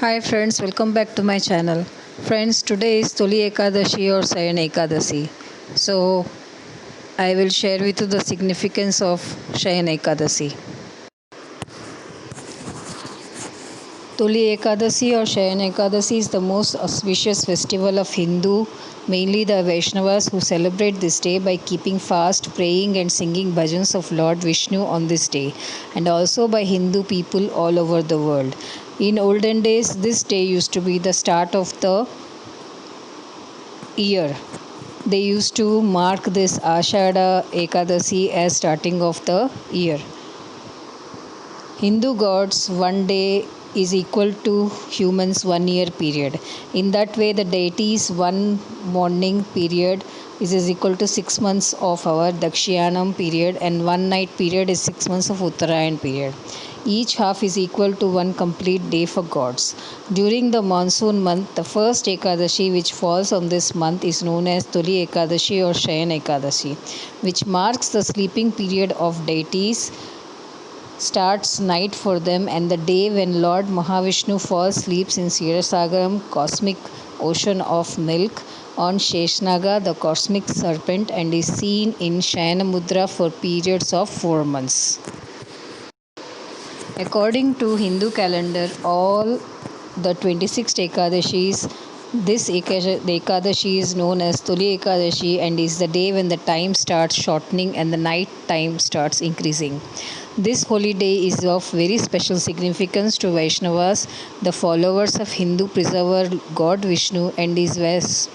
Hi friends, welcome back to my channel. Friends, today is Toli Ekadashi or Sayan Ekadasi. So, I will share with you the significance of Shayan Ekadasi. Toli Ekadasi or Shayan Ekadasi is the most auspicious festival of Hindu, mainly the Vaishnavas who celebrate this day by keeping fast, praying and singing bhajans of Lord Vishnu on this day, and also by Hindu people all over the world. In olden days, this day used to be the start of the year. They used to mark this Ashada Ekadasi as starting of the year. Hindu gods one day is equal to humans 1 year period. In that way, the deities one morning period is equal to 6 months of our Dakshiyanam period, and one night period is 6 months of Uttarayan period. Each half is equal to one complete day for gods. During the monsoon month, the first Ekadashi which falls on this month is known as Tuli Ekadashi or Shayan Ekadashi, which marks the sleeping period of deities, starts night for them, and the day when Lord Mahavishnu falls sleeps in Ksirasagaram, cosmic ocean of milk, on Sheshnaga, the cosmic serpent, and is seen in Shayanamudra for periods of 4 months. According to Hindu calendar, all the 26 Ekadashis, this Ekadashi is known as Tuli Ekadashi and is the day when the time starts shortening and the night time starts increasing. This holy day is of very special significance to Vaishnavas, the followers of Hindu preserver God Vishnu, and is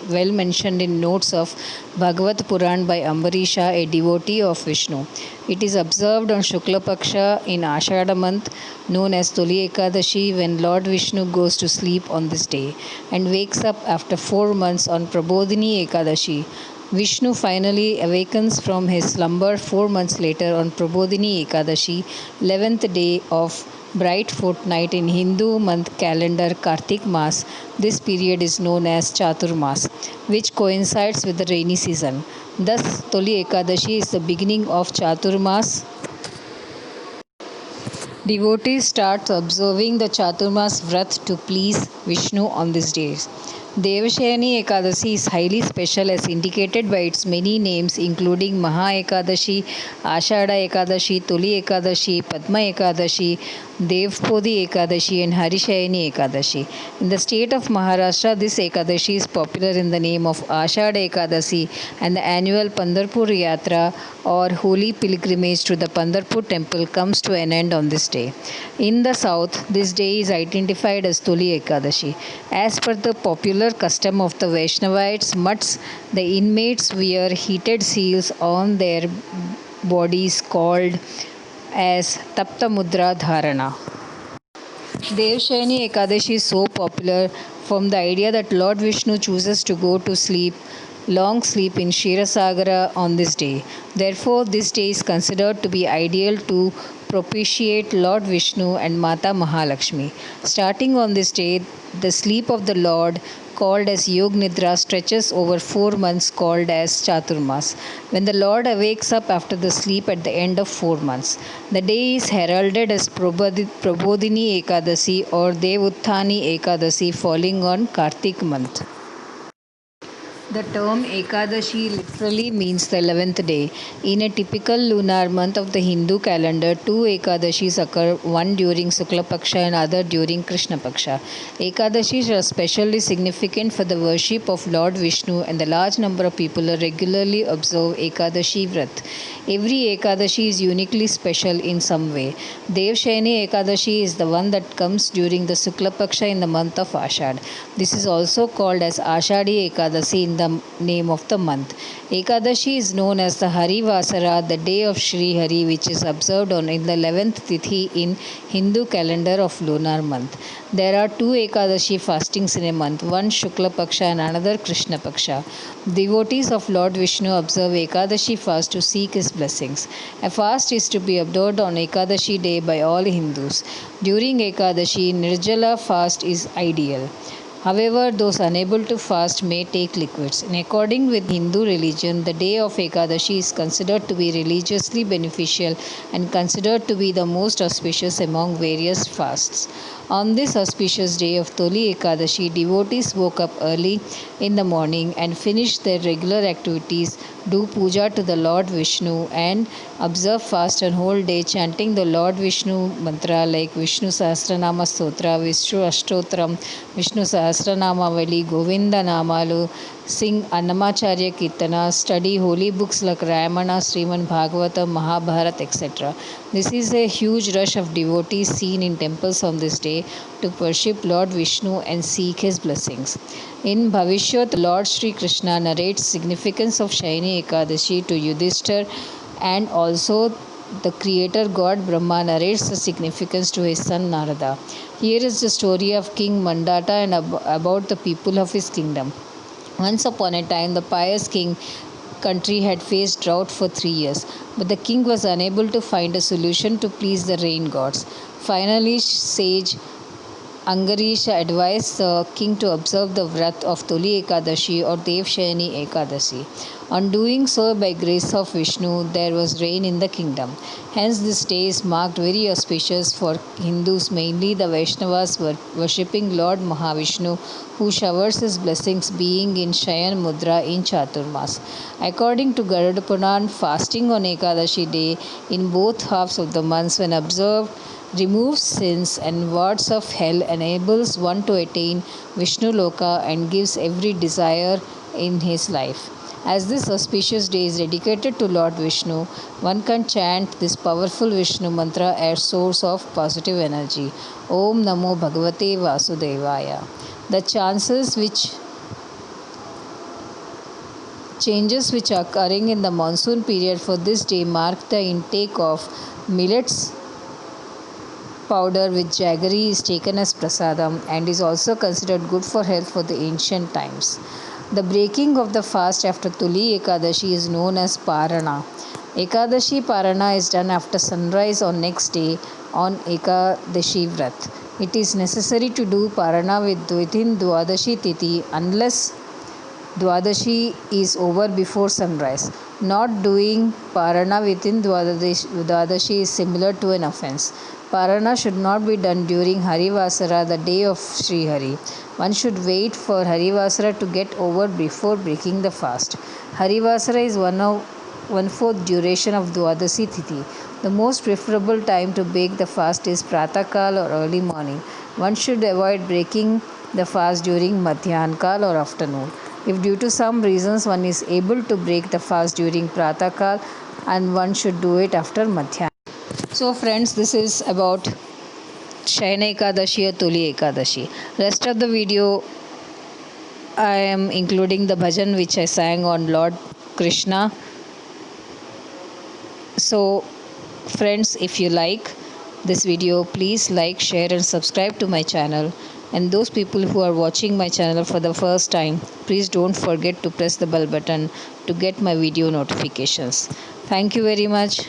well mentioned in notes of Bhagavat Puran by Ambarisha, a devotee of Vishnu. It is observed on Shukla Paksha in Ashada month, known as Tuli Ekadashi, when Lord Vishnu goes to sleep on this day and wakes up after 4 months on Prabodhini Ekadashi. Vishnu finally awakens from his slumber 4 months later on Prabodhini Ekadashi, 11th day of bright fortnight in Hindu month calendar Kartik Mas. This period is known as Chaturmas, which coincides with the rainy season. Thus, Toli Ekadashi is the beginning of Chaturmas. Devotees start observing the Chaturmas Vrat to please Vishnu on these days. Devashayani Ekadasi is highly special as indicated by its many names including Maha Ekadashi, Ashada Ekadashi, Tuli Ekadashi, Padma Ekadashi, Devpodi Ekadashi and Harishayani Ekadashi. In the state of Maharashtra, this Ekadashi is popular in the name of Ashada Ekadasi, and the annual Pandharpur Yatra or holy pilgrimage to the Pandharpur temple comes to an end on this day. In the south, this day is identified as Tuli Ekadashi. As per the popular custom of the Vaishnavites mutts, the inmates wear heated seals on their bodies called as Tapta Mudra Dharana. Devshayani Ekadashi is so popular from the idea that Lord Vishnu chooses to go to sleep, long sleep in Ksirasagara on this day. Therefore, this day is considered to be ideal to propitiate Lord Vishnu and Mata Mahalakshmi. Starting on this day, the sleep of the Lord, called as Yog Nidra, stretches over 4 months called as Chaturmas, when the Lord awakes up after the sleep at the end of 4 months. The day is heralded as Prabodhini Ekadasi or Devuthani Ekadasi, falling on Kartik month. The term Ekadashi literally means the 11th day. In a typical lunar month of the Hindu calendar, 2 Ekadashis occur, one during Sukla Paksha and other during Krishna Paksha. Ekadashis are especially significant for the worship of Lord Vishnu, and the large number of people regularly observe Ekadashi Vrat. Every Ekadashi is uniquely special in some way. Devshayani Ekadashi is the one that comes during the Sukla Paksha in the month of Ashad. This is also called as Ashadi Ekadasi in the name of the month. Ekadashi is known as the Hari Vasara, the day of Sri Hari, which is observed on in the 11th Tithi in Hindu calendar of lunar month. There are 2 Ekadashi fastings in a month, one Shukla Paksha and another Krishna Paksha. Devotees of Lord Vishnu observe Ekadashi fast to seek his blessings. A fast is to be observed on Ekadashi day by all Hindus. During Ekadashi, Nirjala fast is ideal. However, those unable to fast may take liquids. In according with Hindu religion, the day of Ekadashi is considered to be religiously beneficial and considered to be the most auspicious among various fasts. On this auspicious day of Toli Ekadashi, devotees woke up early in the morning and finished their regular activities, do puja to the Lord Vishnu, and observe fast and whole day chanting the Lord Vishnu mantra like Vishnu Sahasranama Stotra, Vishnu Ashtotram, Vishnu Sahasranamavali, Govinda Namalu, sing Annamacharya Kirtana, study holy books like Ramayana, Sriman Bhagavatam, Mahabharata, etc. This is a huge rush of devotees seen in temples on this day to worship Lord Vishnu and seek his blessings. In Bhavishyat, Lord Sri Krishna narrates significance of Shaini Ekadashi to Yudhishthir, and also the creator god Brahma narrates the significance to his son Narada. Here is the story of King Mandata and about the people of his kingdom. Once upon a time, the pious king country had faced drought for 3 years, but the king was unable to find a solution to please the rain gods. Finally, sage Angarish advised the king to observe the Vrat of Toli Ekadashi or Devshayani Ekadashi. On doing so, by grace of Vishnu, there was rain in the kingdom. Hence, this day is marked very auspicious for Hindus, mainly the Vaishnavas worshipping Lord Mahavishnu, who showers his blessings being in Shayan Mudra in Chaturmas. According to Garuda Puran, fasting on Ekadashi day in both halves of the months, when observed, removes sins and wards of hell, enables one to attain Vishnu Loka, and gives every desire in his life. As this auspicious day is dedicated to Lord Vishnu, one can chant this powerful Vishnu mantra as source of positive energy. Om Namo Bhagavate Vasudevaya. The changes which are occurring in the monsoon period for this day mark the intake of millets powder with jaggery is taken as prasadam and is also considered good for health for the ancient times. The breaking of the fast after Tuli Ekadashi is known as Parana. Ekadashi Parana is done after sunrise on next day on Ekadashi Vrat. It is necessary to do Parana within Dwadashi Tithi unless Dwadashi is over before sunrise. Not doing Parana within Dwadashi is similar to an offense. Parana should not be done during Harivasara, the day of Sri Hari. One should wait for Harivasara to get over before breaking the fast. Harivasara is 1/4 duration of Dwadashi Tithi. The most preferable time to break the fast is Pratakal or early morning. One should avoid breaking the fast during Madhyankal or afternoon. If due to some reasons one is able to break the fast during Pratakal, and one should do it after Madhyankal. So friends, this is about Shayana Ekadashi or Tuli Ekadashi. Rest of the video I am including the bhajan which I sang on Lord Krishna. So friends, if you like this video, please like, share and subscribe to my channel. And those people who are watching my channel for the first time, please don't forget to press the bell button to get my video notifications. Thank you very much.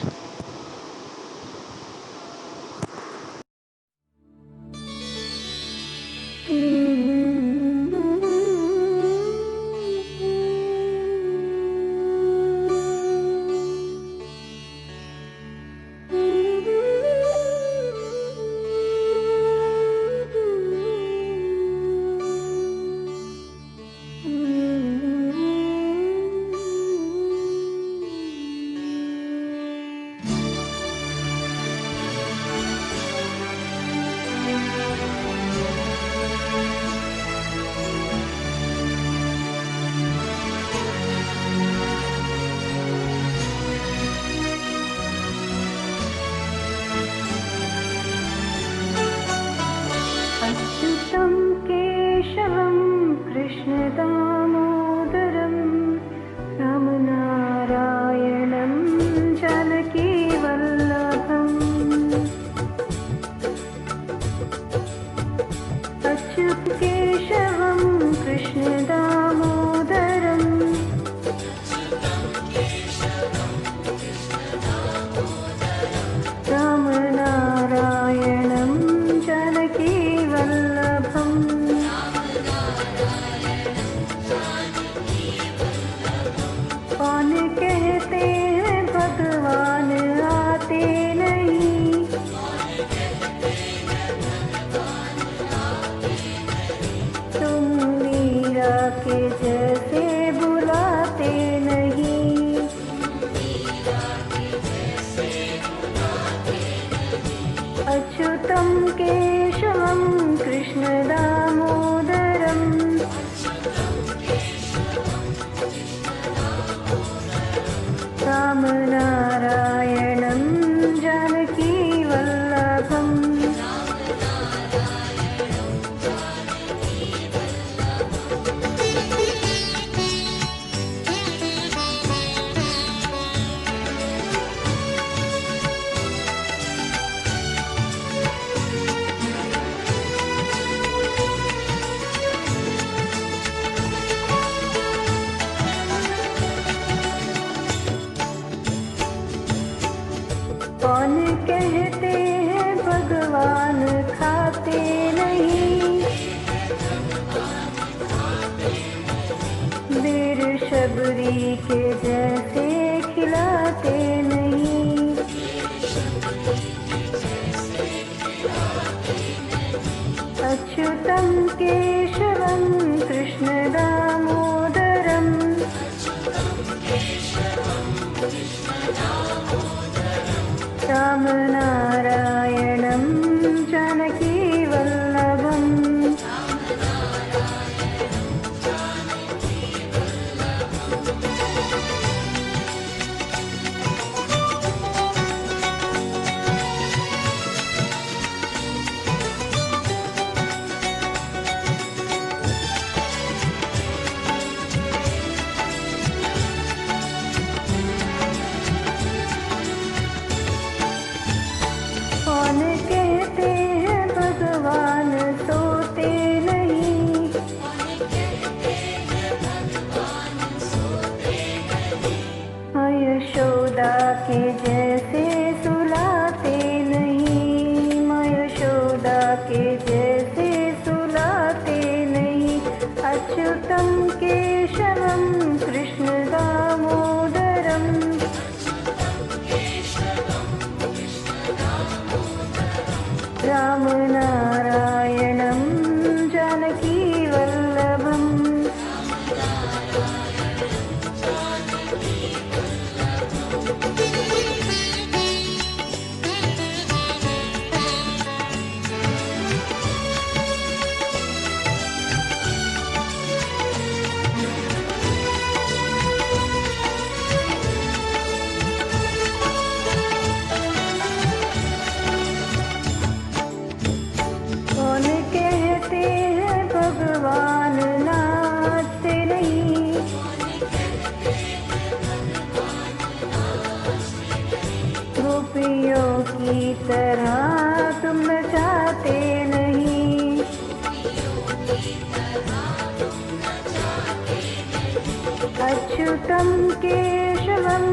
अच्युतं केशवं कृष्णदामोदरं रामनारायणं जानकीवल्लभम् अच्युतं केशवं कृष्णदामोदरं रामनारायणं जानकीवल्लभम् यशोदा के जैसे बुलाते नहीं। अच्युतं केशवं कृष्ण दामोदरम् रामनारायणं जानकी वल्लभम्। कौन कहते हैं भगवान खाते नहीं। वीर शबरी के जैसे खिलाते नहीं। अच्युतं केशवं कृष्ण दामोदरम् रामनारायणं जानकी वल्लभम्। कौन कहते हैं भगवान सोते नहीं। हाँ, यशोदा के जैसे सुलाते नहीं। माँ यशोदा के जैसे सुलाते नहीं। अच्युतं केशवं कृष्ण दामोदरम् रामनारायणं जानकी वल्लभम्। कौन कहते हैं भगवान नाचते नहीं। गोपियों की तरह तुम नचाते नहीं। अच्युतं केशवं